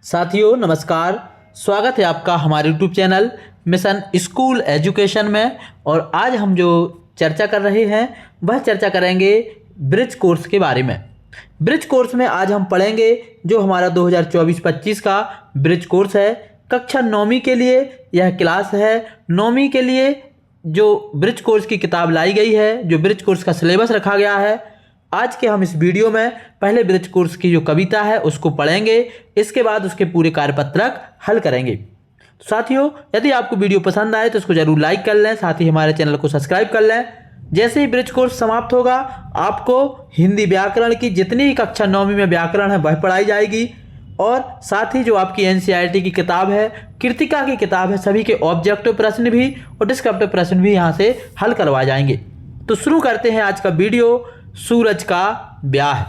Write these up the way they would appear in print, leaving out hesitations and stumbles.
साथियों नमस्कार, स्वागत है आपका हमारे YouTube channel mission school education में। और आज हम जो चर्चा कर रहे हैं वह चर्चा करेंगे ब्रिज कोर्स के बारे में। ब्रिज कोर्स में आज हम पढ़ेंगे जो हमारा 2024-25 का ब्रिज कोर्स है। कक्षा 9वीं के लिए यह क्लास है। 9वीं के लिए जो ब्रिज कोर्स की किताब लाई गई है, जो ब्रिज कोर्स का सिलेबस रखा गया है, आज के हम इस वीडियो में पहले ब्रिज कोर्स की जो कविता है उसको पढ़ेंगे। इसके बाद उसके पूरे कार्यपत्रक हल करेंगे। तो साथियों, यदि आपको वीडियो पसंद आए तो इसको जरूर लाइक कर लें, साथ ही हमारे चैनल को सब्सक्राइब कर लें। जैसे ही ब्रिज कोर्स समाप्त होगा आपको हिंदी व्याकरण की जितनी कक्षा 9वीं में व्याकरण है वह पढ़ाई जाएगी, और साथ ही जो आपकी NCERT की किताब है, कृतिका की किताब है, सभी के ऑब्जेक्टिव प्रश्न भी और डिस्क्रिप्टिव प्रश्न भी यहाँ से हल करवाए जाएंगे। तो शुरू करते हैं आज का वीडियो। सूरज का ब्याह।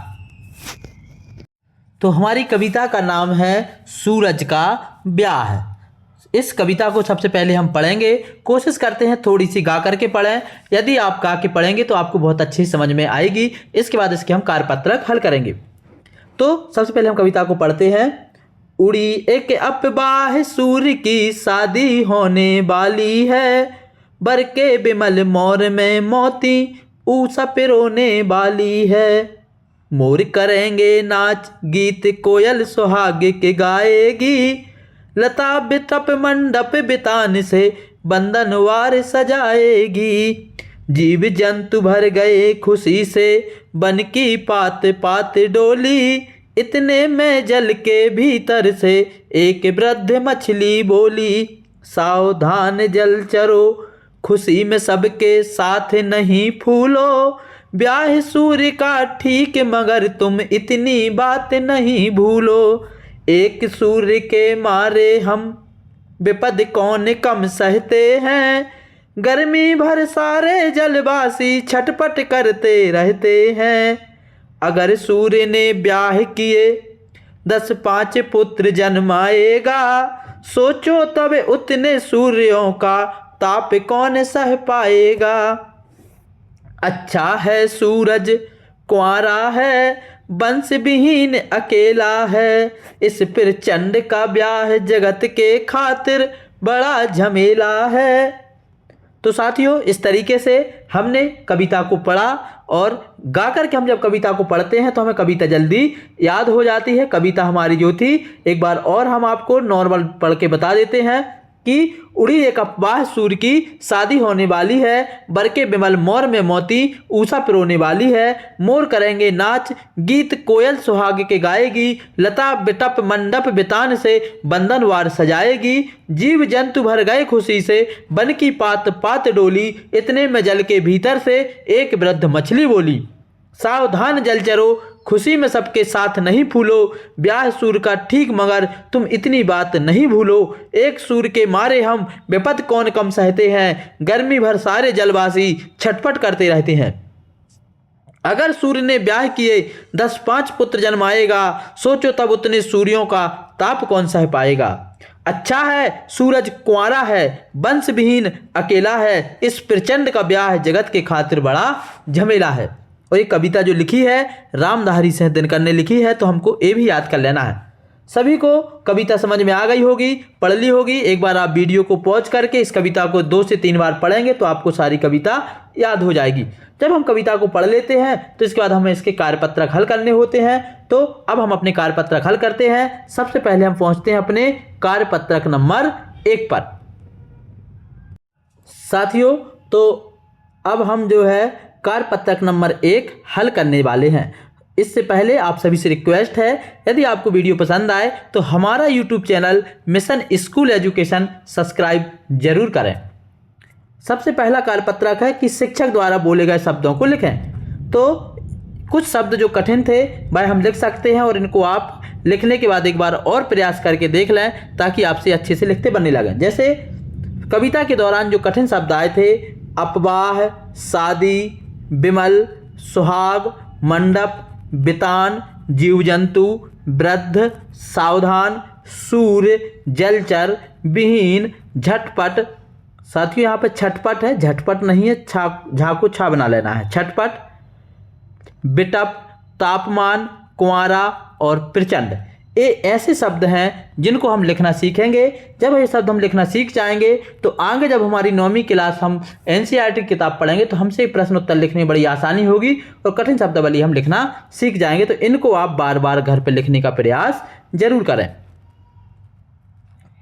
तो हमारी कविता का नाम है सूरज का ब्याह। इस कविता को सबसे पहले हम पढ़ेंगे। कोशिश करते हैं थोड़ी सी गा करके पढ़ें। यदि आप गा के पढ़ेंगे तो आपको बहुत अच्छी समझ में आएगी। इसके बाद इसके हम कार्यपत्रक हल करेंगे। तो सबसे पहले हम कविता को पढ़ते हैं। उड़ी एक अफवाह सूर्य की शादी होने वाली है, बर के बिमल मोर में मोती ऊषा पिरोने वाली है। मोर करेंगे नाच गीत कोयल सुहाग के गाएगी, लता बितप मंडप बितान से बंधनवार सजाएगी। जीव जंतु भर गए खुशी से बन की पात पात डोली, इतने में जल के भीतर से एक वृद्ध मछली बोली। सावधान जलचरों खुशी में सबके साथ नहीं फूलो, ब्याह सूर्य का ठीक मगर तुम इतनी बात नहीं भूलो। एक सूर्य के मारे हम विपद कौन कम सहते हैं, गर्मी भर सारे जलवासी छटपट करते रहते हैं। अगर सूर्य ने ब्याह किए 10-5 पुत्र जन्माएगा, सोचो तब उतने सूर्यों का ताप कौन सह पाएगा। अच्छा है सूरज कुंवारा है, वंश विहीन अकेला है, इस प्रचंड का ब्याह जगत के खातिर बड़ा झमेला है। तो साथियों, इस तरीके से हमने कविता को पढ़ा, और गा करके हम जब कविता को पढ़ते हैं तो हमें कविता जल्दी याद हो जाती है। कविता हमारी जो थी एक बार और हम आपको नॉर्मल पढ़ के बता देते हैं कि उड़ी एक अफवाह सूर्य की शादी होने वाली है, बर के बिमल मोर में मोती ऊषा पिरोने वाली है। मोर करेंगे नाच गीत कोयल सुहाग के गाएगी, लता बिटप मंडप बितान से बंधनवार सजाएगी। जीव जंतु भर गए खुशी से बन की पात पात डोली, इतने में जल के भीतर से एक वृद्ध मछली बोली। सावधान जलचरों खुशी में सबके साथ नहीं फूलो, ब्याह सूर्य का ठीक मगर तुम इतनी बात नहीं भूलो। एक सूर्य के मारे हम विपद कौन कम सहते हैं, गर्मी भर सारे जलवासी छटपट करते रहते हैं। अगर सूर्य ने ब्याह किए 10-5 पुत्र जन्माएगा, सोचो तब उतने सूर्यों का ताप कौन सह पाएगा। अच्छा है सूरज कुंवारा है, वंश विहीन अकेला है, इस प्रचंड का ब्याह जगत के खातिर बड़ा झमेला है। और ये कविता जो लिखी है रामधारी सिंह दिनकर ने लिखी है, तो हमको ये भी याद कर लेना है। सभी को कविता समझ में आ गई होगी, पढ़ ली होगी। एक बार आप वीडियो को पॉज करके इस कविता को 2 से 3 बार पढ़ेंगे तो आपको सारी कविता याद हो जाएगी। जब हम कविता को पढ़ लेते हैं तो इसके बाद हमें इसके कार्यपत्रक हल करने होते हैं। तो अब हम अपने कार्यपत्रक हल करते हैं। सबसे पहले हम पहुंचते हैं अपने कार्यपत्रक नंबर 1 पर। साथियों, तो अब हम जो है कार्यपत्रक नंबर 1 हल करने वाले हैं। इससे पहले आप सभी से रिक्वेस्ट है, यदि आपको वीडियो पसंद आए तो हमारा YouTube channel mission school education subscribe जरूर करें। सबसे पहला कार्यपत्रक है कि शिक्षक द्वारा बोले गए शब्दों को लिखें। तो कुछ शब्द जो कठिन थे वह हम लिख सकते हैं, और इनको आप लिखने के बाद एक बार और प्रयास करके देख लें ताकि आपसे अच्छे से लिखते बनने लगें। जैसे कविता के दौरान जो कठिन शब्द आए थे, अफवाह, शादी, बिमल, सुहाग, मंडप, बितान, जीव जंतु, वृद्ध, सावधान, सूर्य, जलचर, विहीन, झटपट। साथियों यहाँ पे छटपट है, झटपट नहीं है, झा को छा बना लेना है। छटपट, बिटप, तापमान, कुंवारा और प्रचंड। ये ऐसे शब्द हैं जिनको हम लिखना सीखेंगे। जब ये शब्द हम लिखना सीख जाएंगे तो आगे जब हमारी 9वीं क्लास हम एनसीईआरटी की किताब पढ़ेंगे तो हमसे प्रश्न उत्तर लिखने में बड़ी आसानी होगी और कठिन शब्दावली हम लिखना सीख जाएंगे। तो इनको आप बार बार घर पर लिखने का प्रयास जरूर करें।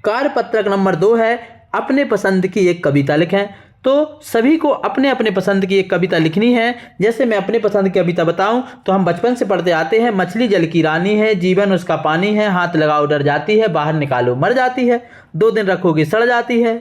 कार्यपत्रक नंबर 2 है अपने पसंद की एक कविता लिखें। तो सभी को अपने अपने पसंद की एक कविता लिखनी है। जैसे मैं अपने पसंद की कविता बताऊं तो हम बचपन से पढ़ते आते हैं, मछली जल की रानी है, जीवन उसका पानी है, हाथ लगाओ डर जाती है, बाहर निकालो मर जाती है, 2 दिन रखोगे सड़ जाती है।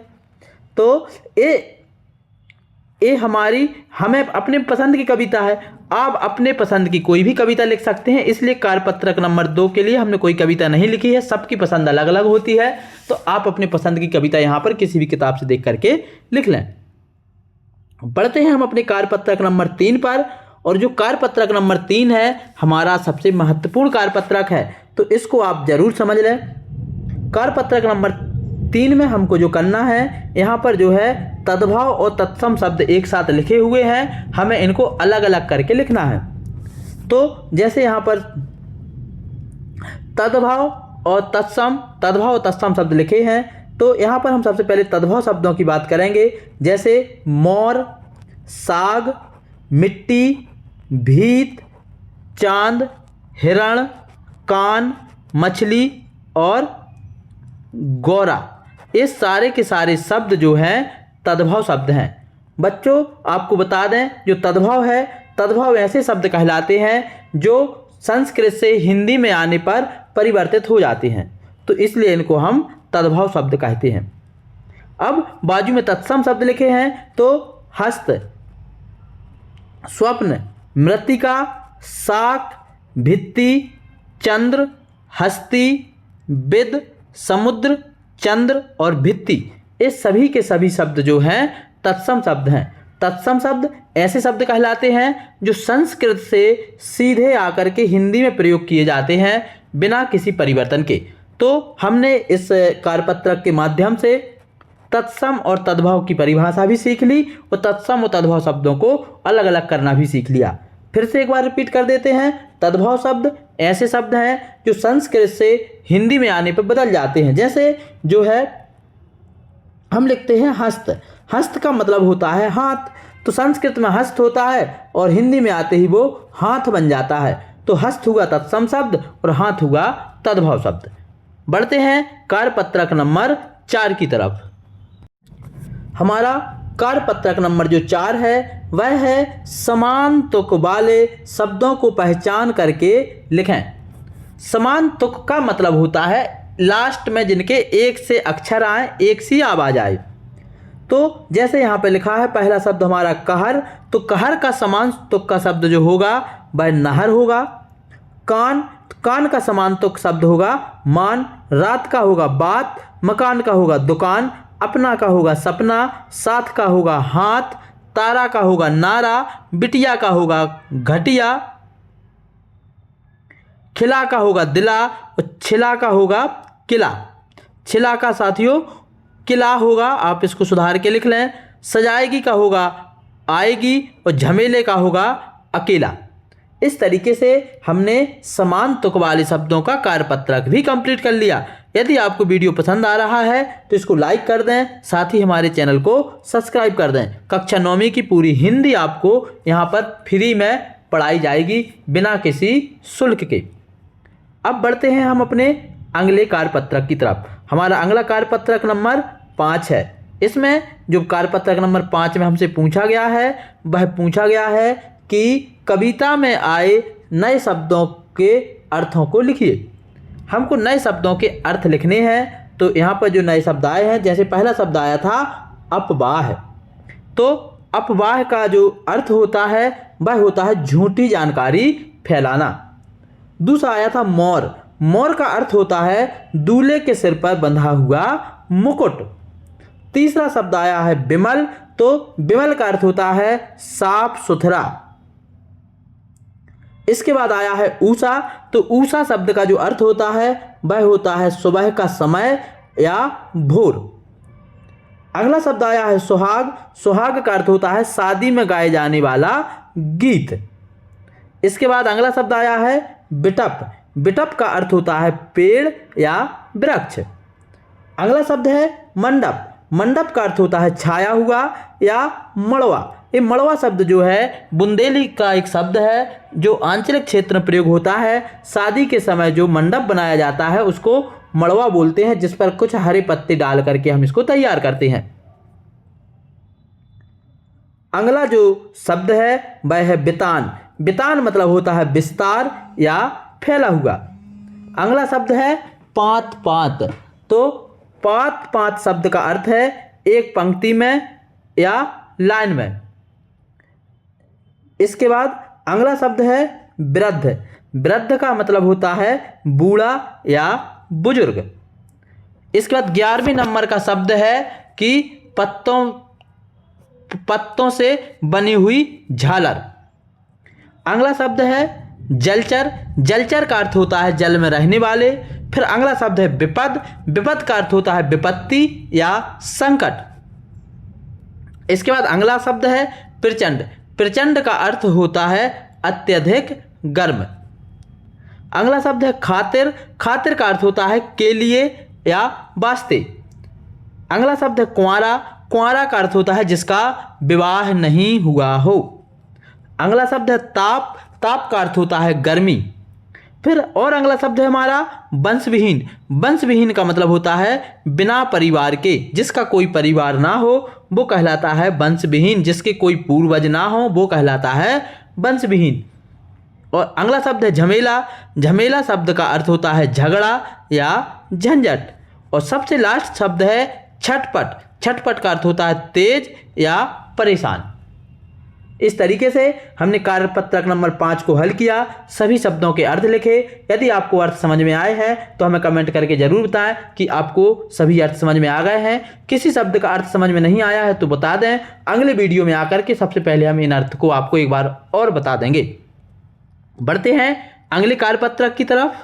तो ये हमें अपने पसंद की कविता है। आप अपने पसंद की कोई भी कविता लिख सकते हैं, इसलिए कार्यपत्रक नंबर 2 के लिए हमने कोई कविता नहीं लिखी है। सबकी पसंद अलग अलग होती है, तो आप अपने पसंद की कविता यहाँ पर किसी भी किताब से देख करके लिख लें। बढ़ते हैं हम अपने कार्यपत्रक नंबर 3 पर, और जो कार्यपत्रक नंबर 3 है हमारा सबसे महत्वपूर्ण कार्यपत्रक है, तो इसको आप जरूर समझ लें। कार्यपत्रक नंबर 3 में हमको जो करना है, यहाँ पर जो है तद्भव और तत्सम शब्द एक साथ लिखे हुए हैं, हमें इनको अलग अलग करके लिखना है। तो जैसे यहाँ पर तद्भव और तत्सम शब्द लिखे हैं, तो यहाँ पर हम सबसे पहले तद्भव शब्दों की बात करेंगे। जैसे मोर, साग, मिट्टी, भीत, चांद, हिरण, कान, मछली और गोरा, ये सारे के सारे शब्द जो हैं तद्भव शब्द हैं। बच्चों आपको बता दें, जो तद्भव है, तद्भव ऐसे शब्द कहलाते हैं जो संस्कृत से हिंदी में आने पर परिवर्तित हो जाते हैं, तो इसलिए इनको हम तद्भव शब्द कहते हैं। अब बाजू में तत्सम शब्द लिखे हैं, तो हस्त, स्वप्न, मृत्तिका, शाक, भित्ति, चंद्र, हस्ती, विद, समुद्र, चंद्र और भित्ति, ये सभी के सभी शब्द जो हैं तत्सम शब्द हैं। तत्सम शब्द ऐसे शब्द कहलाते हैं जो संस्कृत से सीधे आकर के हिंदी में प्रयोग किए जाते हैं बिना किसी परिवर्तन के। तो हमने इस कार्यपत्रक के माध्यम से तत्सम और तद्भव की परिभाषा भी सीख ली और तत्सम और तद्भव शब्दों को अलग अलग करना भी सीख लिया। फिर से एक बार रिपीट कर देते हैं। तद्भव शब्द ऐसे शब्द हैं जो संस्कृत से हिंदी में आने पर बदल जाते हैं। जैसे जो है हम लिखते हैं हस्त, हस्त का मतलब होता है हाथ, तो संस्कृत में हस्त होता है और हिंदी में आते ही वो हाथ बन जाता है, तो हस्त हुआ तत्सम शब्द और हाथ हुआ तद्भव शब्द। बढ़ते हैं कार्यपत्रक नंबर 4 की तरफ। हमारा कार्यपत्रक नंबर जो 4 है वह है समान तुक वाले शब्दों को पहचान करके लिखें। समान तुक का मतलब होता है लास्ट में जिनके एक से अक्षर आए, एक सी आवाज आए। तो जैसे यहाँ पे लिखा है, पहला शब्द हमारा कहर, तो कहर का समान तुक का शब्द जो होगा वह नहर होगा। कान, कान का समान तुक शब्द होगा मान। रात का होगा बात, मकान का होगा दुकान, अपना का होगा सपना, साथ का होगा हाथ, तारा का होगा नारा, बिटिया का होगा घटिया, खिला का होगा दिला और छिला का होगा किला। छिला का साथियों किला होगा, आप इसको सुधार के लिख लें। सजाएगी का होगा आएगी और झमेले का होगा अकेला। इस तरीके से हमने समान तुक वाले शब्दों का कार्यपत्रक भी कंप्लीट कर लिया। यदि आपको वीडियो पसंद आ रहा है तो इसको लाइक कर दें, साथ ही हमारे चैनल को सब्सक्राइब कर दें। कक्षा 9वीं की पूरी हिंदी आपको यहाँ पर फ्री में पढ़ाई जाएगी बिना किसी शुल्क के। अब बढ़ते हैं हम अपने अगले कार्यपत्रक की तरफ। हमारा अगला कार्यपत्रक नंबर 5 है। इसमें जो कार्यपत्रक नंबर 5 में हमसे पूछा गया है वह पूछा गया है कि कविता में आए नए शब्दों के अर्थों को लिखिए। हमको नए शब्दों के अर्थ लिखने हैं, तो यहाँ पर जो नए शब्द आए हैं, जैसे पहला शब्द आया था अपवाह, तो अपवाह का जो अर्थ होता है वह होता है झूठी जानकारी फैलाना। दूसरा आया था मोर, मोर का अर्थ होता है दूल्हे के सिर पर बंधा हुआ मुकुट। तीसरा शब्द आया है विमल, तो विमल का अर्थ होता है साफ सुथरा। इसके बाद आया है ऊषा, तो ऊषा शब्द का जो अर्थ होता है वह होता है सुबह का समय या भोर। अगला शब्द आया है सुहाग, सुहाग का अर्थ होता है शादी में गाए जाने वाला गीत। इसके बाद अगला शब्द आया है बिटप, बिटप का अर्थ होता है पेड़ या वृक्ष। अगला शब्द है मंडप। मंडप का अर्थ होता है छाया हुआ या मड़वा। ये मड़वा शब्द जो है बुंदेली का एक शब्द है जो आंचलिक क्षेत्र में प्रयोग होता है। शादी के समय जो मंडप बनाया जाता है उसको मड़वा बोलते हैं, जिस पर कुछ हरे पत्ते डाल करके हम इसको तैयार करते हैं। अगला जो शब्द है वह है बितान। बितान मतलब होता है विस्तार या फैला हुआ। अगला शब्द है पात पात। तो पात पात शब्द का अर्थ है एक पंक्ति में या लाइन में। इसके बाद अगला शब्द है वृद्ध। वृद्ध का मतलब होता है बूढ़ा या बुजुर्ग। इसके बाद 11वें नंबर का शब्द है कि पत्तों से बनी हुई झालर। अगला शब्द है जलचर। जलचर का अर्थ होता है जल में रहने वाले। फिर अगला शब्द है विपद। विपद का अर्थ होता है विपत्ति या संकट। इसके बाद अगला शब्द है प्रचंड। प्रचंड का अर्थ होता है अत्यधिक गर्म। अगला शब्द है खातिर। खातिर का अर्थ होता है के लिए या वास्ते। अगला शब्द है कुंवारा। कुंवारा का अर्थ होता है जिसका विवाह नहीं हुआ हो। अगला शब्द है ताप। ताप का अर्थ होता है गर्मी। फिर और अगला शब्द है हमारा वंशविहीन। वंशविहीन का मतलब होता है बिना परिवार के, जिसका कोई परिवार ना हो वो कहलाता है वंशविहीन। जिसके कोई पूर्वज ना हो वो कहलाता है वंशविहीन। और अगला शब्द है झमेला। झमेला शब्द का अर्थ होता है झगड़ा या झंझट। और सबसे लास्ट शब्द है छटपट। छटपट का अर्थ होता है तेज या परेशान। इस तरीके से हमने कार्यपत्रक नंबर 5 को हल किया। सभी शब्दों के अर्थ लिखे। यदि आपको अर्थ समझ में आए हैं तो हमें कमेंट करके जरूर बताएं कि आपको सभी अर्थ समझ में आ गए हैं। किसी शब्द का अर्थ समझ में नहीं आया है तो बता दें। अगले वीडियो में आकर के सबसे पहले हम इन अर्थ को आपको एक बार और बता देंगे। बढ़ते हैं अगले कार्यपत्रक की तरफ।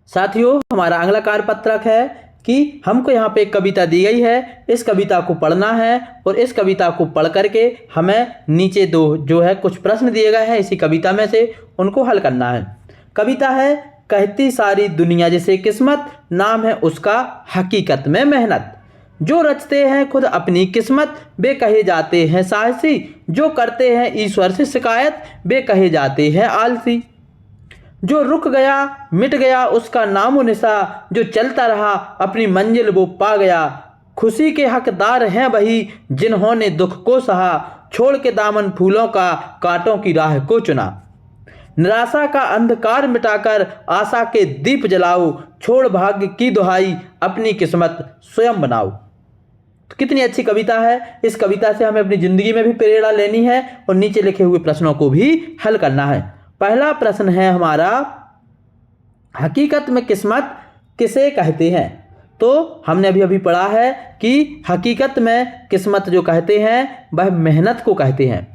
साथियों, हमारा अगला कार्यपत्रक है कि हमको यहाँ पे एक कविता दी गई है। इस कविता को पढ़ना है और इस कविता को पढ़ करके हमें नीचे दो जो है कुछ प्रश्न दिए गए हैं इसी कविता में से उनको हल करना है। कविता है कहती सारी दुनिया जैसे किस्मत, नाम है उसका हकीकत में मेहनत। जो रचते हैं खुद अपनी किस्मत वे कहे जाते हैं साहसी। जो करते हैं ईश्वर से शिकायत वे कहे जाते हैं आलसी। जो रुक गया मिट गया उसका नामो निशा, जो चलता रहा अपनी मंजिल वो पा गया। खुशी के हकदार हैं वही जिन्होंने दुख को सहा, छोड़ के दामन फूलों का कांटों की राह को चुना। निराशा का अंधकार मिटाकर आशा के दीप जलाओ, छोड़ भाग्य की दुहाई अपनी किस्मत स्वयं बनाओ। तो कितनी अच्छी कविता है। इस कविता से हमें अपनी जिंदगी में भी प्रेरणा लेनी है और नीचे लिखे हुए प्रश्नों को भी हल करना है। पहला प्रश्न है हमारा, हकीकत में किस्मत किसे कहते हैं? तो हमने अभी अभी पढ़ा है कि हकीकत में किस्मत जो कहते हैं वह मेहनत को कहते हैं।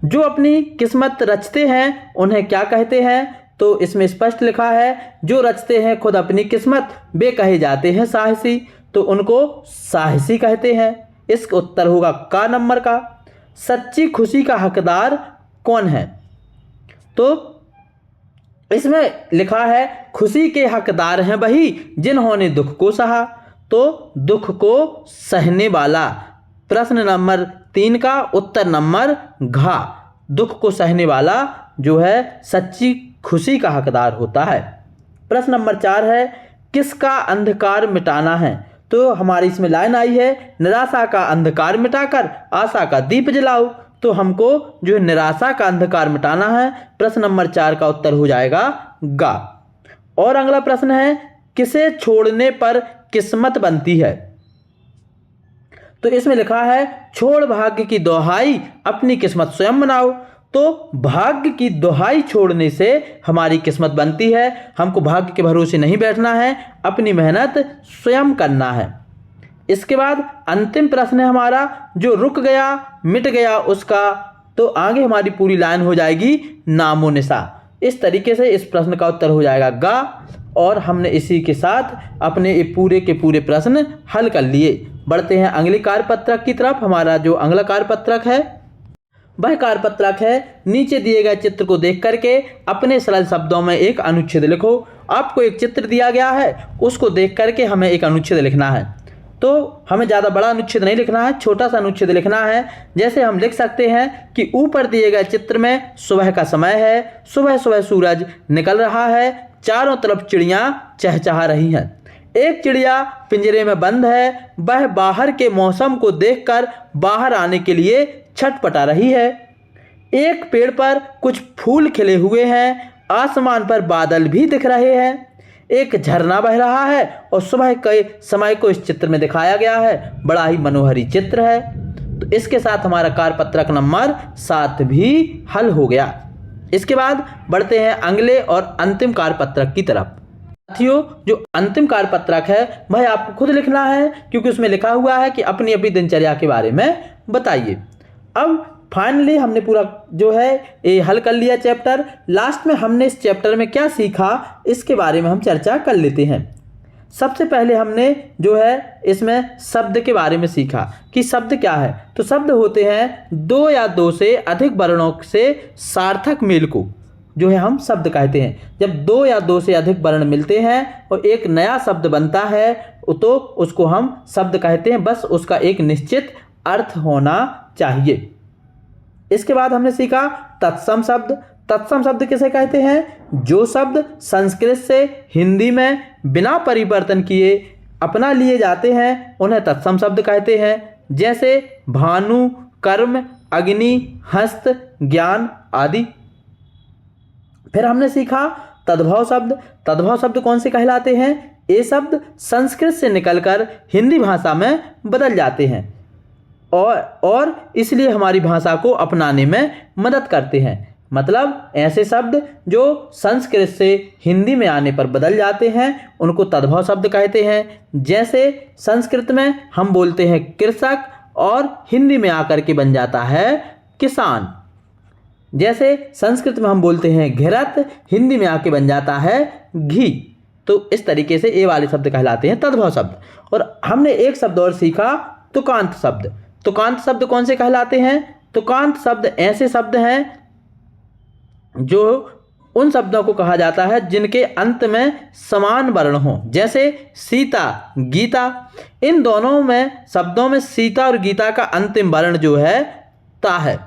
जो अपनी किस्मत रचते हैं उन्हें क्या कहते हैं? तो इसमें स्पष्ट लिखा है, जो रचते हैं खुद अपनी किस्मत वे कहे जाते हैं साहसी, तो उनको साहसी कहते हैं। इसका उत्तर होगा का नंबर का। सच्ची खुशी का हकदार कौन है? तो इसमें लिखा है खुशी के हकदार हैं वही जिन्होंने दुख को सहा, तो दुख को सहने वाला। प्रश्न नंबर 3 का उत्तर नंबर घ, दुख को सहने वाला जो है सच्ची खुशी का हकदार होता है। प्रश्न नंबर 4 है, किसका अंधकार मिटाना है? तो हमारी इसमें लाइन आई है, निराशा का अंधकार मिटाकर आशा का दीप जलाओ, तो हमको जो है निराशा का अंधकार मिटाना है। प्रश्न नंबर 4 का उत्तर हो जाएगा गा। और अगला प्रश्न है, किसे छोड़ने पर किस्मत बनती है? तो इसमें लिखा है, छोड़ भाग्य की दोहाई अपनी किस्मत स्वयं बनाओ, तो भाग्य की दोहाई छोड़ने से हमारी किस्मत बनती है। हमको भाग्य के भरोसे नहीं बैठना है, अपनी मेहनत स्वयं करना है। इसके बाद अंतिम प्रश्न है हमारा, जो रुक गया मिट गया उसका, तो आगे हमारी पूरी लाइन हो जाएगी नामो निशा। इस तरीके से इस प्रश्न का उत्तर हो जाएगा गा। और हमने इसी के साथ अपने ये पूरे के पूरे प्रश्न हल कर लिए। बढ़ते हैं अगले कार्यपत्रक की तरफ। हमारा जो अगला कार्यपत्रक है वह कार्यपत्रक है नीचे दिए गए चित्र को देख करके अपने सरल शब्दों में एक अनुच्छेद लिखो। आपको एक चित्र दिया गया है, उसको देख करके हमें एक अनुच्छेद लिखना है। तो हमें ज़्यादा बड़ा अनुच्छेद नहीं लिखना है, छोटा सा अनुच्छेद लिखना है। जैसे हम लिख सकते हैं कि ऊपर दिए गए चित्र में सुबह का समय है, सुबह सुबह सूरज निकल रहा है, चारों तरफ चिड़ियाँ चहचहा रही हैं। एक चिड़िया पिंजरे में बंद है, वह बाहर के मौसम को देखकर बाहर आने के लिए छटपटा रही है। एक पेड़ पर कुछ फूल खिले हुए हैं, आसमान पर बादल भी दिख रहे हैं। एक झरना बह रहा है और सुबह के समय को इस चित्र में दिखाया गया है। बड़ा ही मनोहरी चित्र है। तो इसके साथ हमारा कार्यपत्रक नंबर 7 भी हल हो गया। इसके बाद बढ़ते हैं अगले और अंतिम कार्यपत्रक की तरफ। साथियों, जो अंतिम कार्यपत्रक है वह आपको खुद लिखना है, क्योंकि उसमें लिखा हुआ है कि अपनी अपनी दिनचर्या के बारे में बताइए। अब फाइनली हमने पूरा जो है ये हल कर लिया चैप्टर। लास्ट में हमने इस चैप्टर में क्या सीखा इसके बारे में हम चर्चा कर लेते हैं। सबसे पहले हमने जो है इसमें शब्द के बारे में सीखा कि शब्द क्या है। तो शब्द होते हैं दो या दो से अधिक वर्णों से सार्थक मेल को जो है हम शब्द कहते हैं। जब दो या दो से अधिक वर्ण मिलते हैं और एक नया शब्द बनता है तो उसको हम शब्द कहते हैं। बस उसका एक निश्चित अर्थ होना चाहिए। इसके बाद हमने सीखा तत्सम शब्द। तत्सम शब्द किसे कहते हैं? जो शब्द संस्कृत से हिंदी में बिना परिवर्तन किए अपना लिए जाते हैं उन्हें तत्सम शब्द कहते हैं। जैसे भानु, कर्म, अग्नि, हस्त, ज्ञान आदि। फिर हमने सीखा तद्भव शब्द। तद्भव शब्द कौन से कहलाते हैं? ये शब्द संस्कृत से निकलकर हिंदी भाषा में बदल जाते हैं और इसलिए हमारी भाषा को अपनाने में मदद करते हैं। मतलब ऐसे शब्द जो संस्कृत से हिंदी में आने पर बदल जाते हैं उनको तद्भव शब्द कहते हैं। जैसे संस्कृत में हम बोलते हैं कृषक और हिंदी में आकर के बन जाता है किसान। जैसे संस्कृत में हम बोलते हैं घृत, हिंदी में आके बन जाता है घी। तो इस तरीके से ये वाले शब्द कहलाते हैं तद्भव शब्द। और हमने एक शब्द और सीखा तुकांत शब्द। तुकांत शब्द कौन से कहलाते हैं? तुकांत शब्द ऐसे शब्द हैं जो उन शब्दों को कहा जाता है जिनके अंत में समान वर्ण हो। जैसे सीता, गीता। इन दोनों में शब्दों में सीता और गीता का अंतिम वर्ण जो है ता है,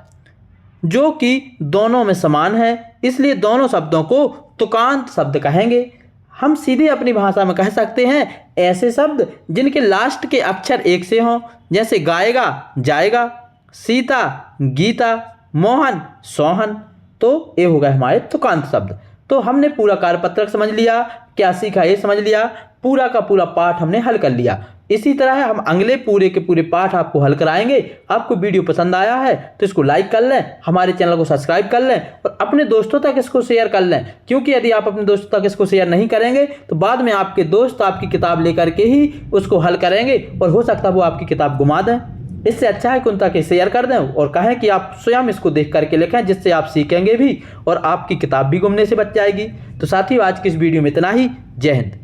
जो कि दोनों में समान है, इसलिए दोनों शब्दों को तुकांत शब्द कहेंगे। हम सीधे अपनी भाषा में कह सकते हैं ऐसे शब्द जिनके लास्ट के अक्षर एक से हों। जैसे गाएगा, जाएगा, सीता, गीता, मोहन, सोहन। तो ये हो गए हमारे तुकांत शब्द। तो हमने पूरा कार्यपत्रक समझ लिया, क्या सीखा ये समझ लिया, पूरा का पूरा पाठ हमने हल कर लिया। इसी तरह हम अगले पूरे के पूरे पाठ आपको हल कराएंगे। आपको वीडियो पसंद आया है तो इसको लाइक कर लें, हमारे चैनल को सब्सक्राइब कर लें और अपने दोस्तों तक इसको शेयर कर लें, क्योंकि यदि आप अपने दोस्तों तक इसको शेयर नहीं करेंगे तो बाद में आपके दोस्त आपकी किताब लेकर के ही उसको हल करेंगे और हो सकता है वो आपकी किताब घुमा दें। इससे अच्छा है कि उन तक शेयर कर दें और कहें कि आप स्वयं इसको देख करके लिखें, जिससे आप सीखेंगे भी और आपकी किताब भी गुमने से बच जाएगी। तो साथियों, आज की इस वीडियो में इतना ही। जय हिंद।